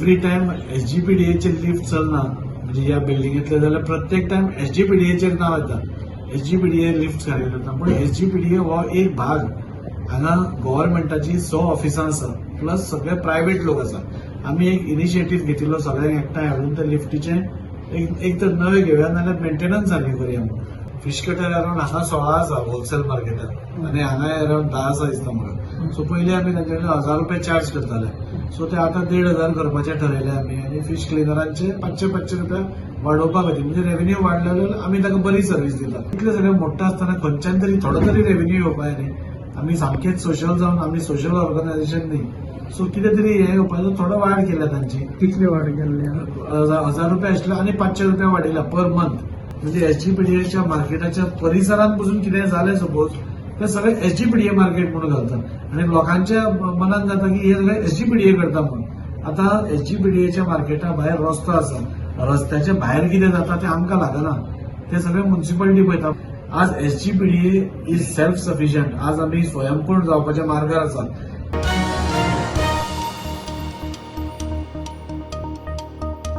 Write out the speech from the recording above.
Every time एसजीपीडीएचे lift चलना म्हणजे ह्या बिल्डिंगेतले जाल्यार प्रत्येक टाइम एसजीपीडीएचेर नाव येता. एसजीपीडीए लिफ्ट कार्य करता पण एसजीपीडीए हो एक भाग. हांगा गव्हर्नमेंटाची 100 ऑफिसां आसा प्लस सगळे प्रायव्हेट लोक आसा. आमी एक इनिशिएटीव्ह घेतिल्लो सगळ्यांक एकठांय हाडून त्या लिफ्टीचे एक तर नवे घेवया नाल्यार मेंटेनन्स सारखे करया म्हणून. फिश कटर अराउंड हांगा 16 आसा होलसेल मार्केटात आणि हांगा अराउंड 10 आसा दिसता म्हाका. सो पयलीं आमी तांचे 1000 रुपया चार्ज करताले. सो ते आतां 1500 करपाचें ठरयलें आमी आनी फिश क्लिनरांचे 500 रुपया वाडोवपा खातीर म्हणजे रेव्हेन्यू वाडले जाल्यार आमी ताका बरी सर्व्हिस दितात. इतलें सगळें मोठ्ठा आसतना खंयच्यान तरी थोडो तरी रेव्हेन्यू येवपाक जाय न्ही. आमी सामकेच सोशल जावन आमी सोशल ऑर्गनायझेशन न्ही. सो कितें तरी हे येवपाचो थोडो वाड केला तांची. कितली वाड केल्ली? 1000 रुपया आशिल्लो आनी 500 रुपया वाडयला पर मंथ. म्हणजे एसजीपीडीएच्या मार्केटाच्या परिसरात पसून कितें जालें सपोज ते सगळे एसजीपीडीए मार्केट म्हणून घालतात आणि लोकांच्या मनात जाता की हे सगळे एसजीपीडीए करता म्हणून. आता एसजीपीडीएच्या मार्केटा भायर रस्तो आसा. रस्त्याच्या भायर कितें जाता ते आमकां लागना. ते सगळे म्युन्सिपालिटी पळयता. आज एसजीपीडीए इज सेल्फ सफिशियंट. आज आमी स्वयंपूर्ण जावपाच्या मार्गार आसात.